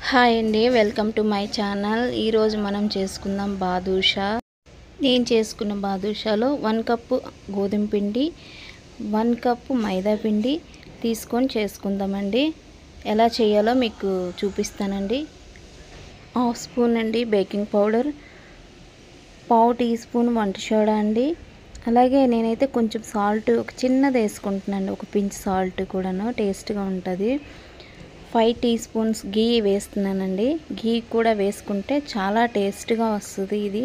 Hi అండి, welcome to my channel. ఈరోజు మనం చేసుకుందాం బాదుషా. నేను చేసుకున్న బాదుషాలో 1 కప్పు గోధుమ పిండి, 1 కప్పు మైదా పిండి తీసుకొని చేసుకుందామండి. ఎలా చేయాలో మీకు చూపిస్తానండి. 1/2 స్పూన్ అండి బేకింగ్ పౌడర్, 1/2 టీ స్పూన్ వంట సోడా అండి. అలాగే నేనైతే కొంచెం సాల్ట్ ఒక చిన్నది వేసుకుంటున్నాను, ఒక పించ్ సాల్ట్ కూడాను టేస్ట్గా ఉంటుంది. 5 టీ స్పూన్స్ గీ వేస్తున్నానండి. గీ కూడా వేసుకుంటే చాలా టేస్ట్గా వస్తుంది. ఇది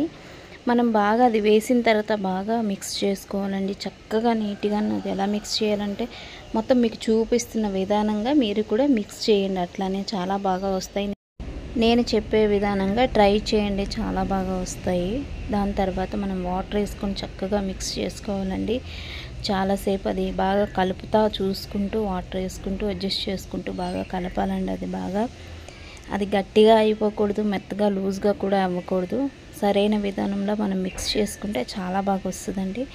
మనం బాగా అది వేసిన తర్వాత బాగా మిక్స్ చేసుకోవాలండి, చక్కగా నీట్గా. అది ఎలా మిక్స్ చేయాలంటే మొత్తం మీకు చూపిస్తున్న విధానంగా మీరు కూడా మిక్స్ చేయండి, అట్లానే చాలా బాగా వస్తాయి. నేను చెప్పే విధానంగా ట్రై చేయండి, చాలా బాగా వస్తాయి. దాని తర్వాత మనం వాటర్ వేసుకొని చక్కగా మిక్స్ చేసుకోవాలండి. చాలాసేపు అది బాగా కలుపుతా చూసుకుంటూ వాటర్ వేసుకుంటూ అడ్జస్ట్ చేసుకుంటూ బాగా కలపాలండి. అది గట్టిగా అయిపోకూడదు, మెత్తగా లూజ్గా కూడా అవ్వకూడదు. సరైన విధానంలో మనం మిక్స్ చేసుకుంటే చాలా బాగా వస్తుందండి.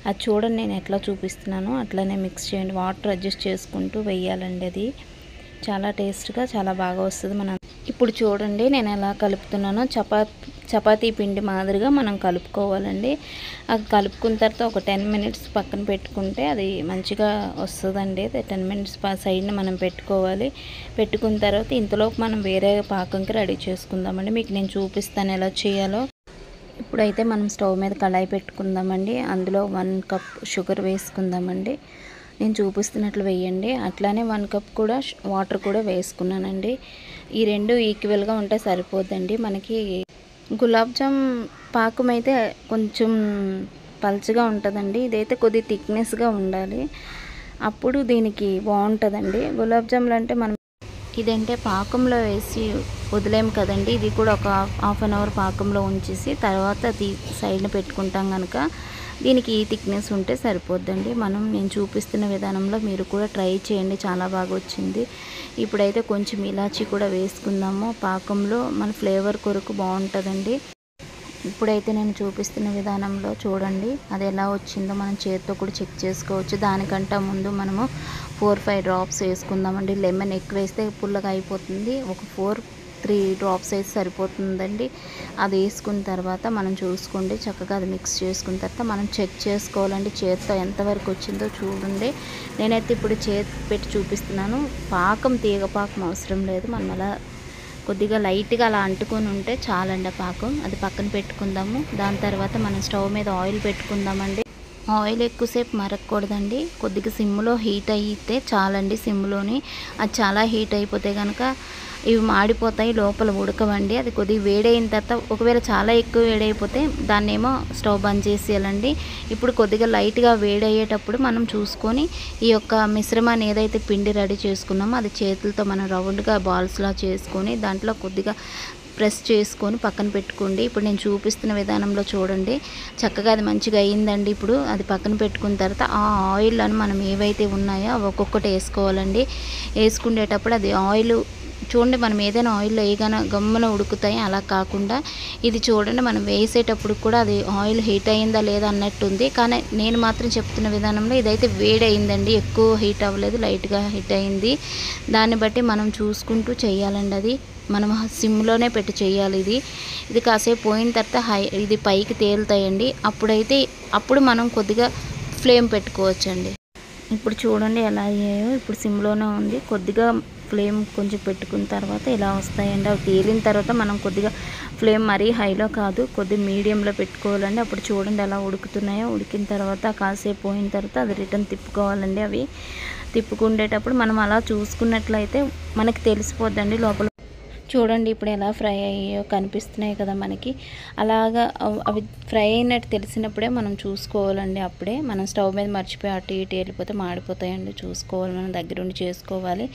అది చూడండి, నేను ఎట్లా చూపిస్తున్నానో అట్లనే మిక్స్ చేయండి. వాటర్ అడ్జస్ట్ చేసుకుంటూ వేయాలండి. అది చాలా టేస్ట్గా చాలా బాగా వస్తుంది. ఇప్పుడు చూడండి నేను ఎలా కలుపుతున్నానో, చపాతీ పిండి మాదిరిగా మనం కలుపుకోవాలండి. అది కలుపుకున్న తర్వాత ఒక 10 మినిట్స్ పక్కన పెట్టుకుంటే అది మంచిగా వస్తుందండి. 10 మినిట్స్ సైడ్ని మనం పెట్టుకోవాలి. పెట్టుకున్న తర్వాత ఇంతలోపు మనం వేరే పాకంకి రెడీ చేసుకుందామండి. మీకు నేను చూపిస్తాను ఎలా చేయాలో. ఇప్పుడైతే మనం స్టవ్ మీద కళాయి పెట్టుకుందామండి. అందులో 1 కప్ షుగర్ వేసుకుందామండి. నేను చూపిస్తున్నట్లు వేయండి. అట్లానే 1 కప్ కూడా వాటర్ కూడా వేసుకున్నానండి. ఈ రెండు ఈక్వల్గా ఉంటే సరిపోద్దండి. మనకి గులాబ్ జామ్ పాకం అయితే కొంచెం పల్చగా ఉంటుందండి. ఇదైతే కొద్ది థిక్నెస్గా ఉండాలి, అప్పుడు దీనికి బాగుంటుందండి. గులాబ్ జాములు అంటే మనం ఇదంటే పాకంలో వేసి వదిలేము కదండి. ఇది కూడా ఒక హాఫ్ అన్ అవర్ పాకంలో ఉంచేసి తర్వాత సైడ్ని పెట్టుకుంటాం కనుక దీనికి ఈ థిక్నెస్ ఉంటే సరిపోద్దండి. నేను చూపిస్తున్న విధానంలో మీరు కూడా ట్రై చేయండి, చాలా బాగా వచ్చింది. ఇప్పుడైతే కొంచెం ఇలాచీ కూడా వేసుకుందాము పాకంలో, మన ఫ్లేవర్ కొరకు బాగుంటుందండి. ఇప్పుడైతే నేను చూపిస్తున్న విధానంలో చూడండి అది ఎలా వచ్చిందో మనం చేతితో కూడా చెక్ చేసుకోవచ్చు. దానికంటే ముందు మనము 4-5 డ్రాప్స్ వేసుకుందామండి. లెమన్ ఎక్కువ వేస్తే పుల్లగా అయిపోతుంది. ఒక 3 డ్రాప్స్ అయితే సరిపోతుందండి. అది వేసుకున్న తర్వాత మనం చూసుకోండి, చక్కగా అది మిక్స్ చేసుకున్న తర్వాత మనం చెక్ చేసుకోవాలండి. చేతితో ఎంతవరకు వచ్చిందో చూడండి. నేనైతే ఇప్పుడు చేతి పెట్టి చూపిస్తున్నాను. తీగ పాకం అవసరం లేదు, మనం అలా కొద్దిగా లైట్గా అలా అంటుకొని ఉంటే చాలండి పాకం. అది పక్కన పెట్టుకుందాము. దాని తర్వాత మనం స్టవ్ మీద ఆయిల్ పెట్టుకుందామండి. ఆయిల్ ఎక్కువసేపు మరగకూడదండి, కొద్దిగా సిమ్లో హీట్ అయితే చాలండి. సిమ్లోని అది చాలా హీట్ అయిపోతే కనుక ఇవి మాడిపోతాయి, లోపల ఉడకవండి. అది కొద్దిగా వేడైన తర్వాత ఒకవేళ చాలా ఎక్కువ వేడైపోతే దాన్ని ఏమో స్టవ్ బంద్ చేసేయాలండి. ఇప్పుడు కొద్దిగా లైట్గా వేడయ్యేటప్పుడు మనం చూసుకొని ఈ యొక్క మిశ్రమాన్ని ఏదైతే పిండి రెడీ చేసుకున్నామో అది చేతులతో మనం రౌండ్గా బాల్స్లా చేసుకొని దాంట్లో కొద్దిగా ప్రెస్ చేసుకొని పక్కన పెట్టుకోండి. ఇప్పుడు నేను చూపిస్తున్న విధానంలో చూడండి, చక్కగా అది మంచిగా అయ్యిందండి. ఇప్పుడు అది పక్కన పెట్టుకున్న తర్వాత ఆ ఆయిల్లను మనం ఏవైతే ఉన్నాయో అవి ఒక్కొక్కటి వేసుకోవాలండి. వేసుకునేటప్పుడు అది ఆయిల్ చూడండి, మనం ఏదైనా ఆయిల్లో వేయగానే గమ్మున ఉడుకుతాయి, అలా కాకుండా ఇది చూడండి మనం వేసేటప్పుడు కూడా అది ఆయిల్ హీట్ అయ్యిందా లేదా అన్నట్టుంది. కానీ నేను మాత్రం చెప్తున్న విధానంలో ఇదైతే వేడి అయిందండి, ఎక్కువ హీట్ అవ్వలేదు, లైట్గా హీట్ అయింది. దాన్ని బట్టి మనం చూసుకుంటూ చేయాలండి. అది మనం సిమ్లోనే పెట్టి చేయాలి. ఇది కాసేపు పోయిన తర్వాత ఇది పైకి తేలుతాయండి. అప్పుడు మనం కొద్దిగా ఫ్లేమ్ పెట్టుకోవచ్చండి. ఇప్పుడు చూడండి ఎలా అయ్యాయో. ఇప్పుడు సిమ్లోనే ఉంది, కొద్దిగా ఫ్లేమ్ కొంచెం పెట్టుకున్న తర్వాత ఇలా వస్తాయండి. అవి తేలిన తర్వాత మనం కొద్దిగా ఫ్లేమ్ మరీ హైలో కాదు, కొద్దిగా మీడియంలో పెట్టుకోవాలండి. అప్పుడు చూడండి ఎలా ఉడుకుతున్నాయో. ఉడికిన తర్వాత కాసేపు పోయిన తర్వాత అది రిటర్న్ తిప్పుకోవాలండి. అవి తిప్పుకుండేటప్పుడు మనం అలా చూసుకున్నట్లయితే మనకి తెలిసిపోద్దండి లోపల. చూడండి ఇప్పుడు ఎలా ఫ్రై అయ్యాయో కనిపిస్తున్నాయి కదా మనకి. అలాగా అవి ఫ్రై అయినట్టు తెలిసినప్పుడే మనం చూసుకోవాలండి. అప్పుడే మనం స్టవ్ మీద మర్చిపోయి అటు ఇటు వెళ్ళిపోతే మాడిపోతాయండి. చూసుకోవాలి, మనం దగ్గరుండి చేసుకోవాలి.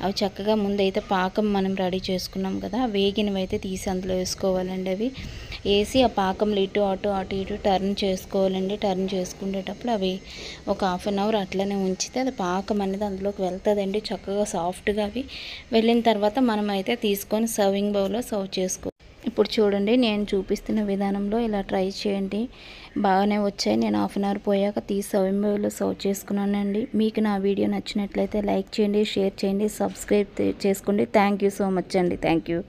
అవి చక్కగా ముందైతే పాకం మనం రెడీ చేసుకున్నాం కదా, వేగినవి అయితే తీసి అందులో వేసుకోవాలండి. అవి వేసి ఆ పాకంలో అటు ఇటు టర్న్ చేసుకోవాలండి. టర్న్ చేసుకునేటప్పుడు అవి ఒక హాఫ్ అన్ అవర్ అట్లనే ఉంచితే అది పాకం అనేది అందులోకి వెళ్తుందండి, చక్కగా సాఫ్ట్గా. అవి వెళ్ళిన తర్వాత మనం అయితే తీసుకొని సర్వింగ్ బౌల్లో సర్వ్ చేసుకోవాలి. ఇప్పుడు చూడండి, నేను చూపిస్తున్న విధానంలో ఇలా ట్రై చేయండి. బాగానే వచ్చాయి. నేను హాఫ్ అన్ అవర్ పోయాక తీసి సర్వింగ్ బౌల్లో సర్వ్ చేసుకున్నానండి. మీకు నా వీడియో నచ్చినట్లయితే లైక్ చేయండి, షేర్ చేయండి, సబ్స్క్రైబ్ చేసుకోండి. థ్యాంక్ యూ సో మచ్ అండి. Thank you.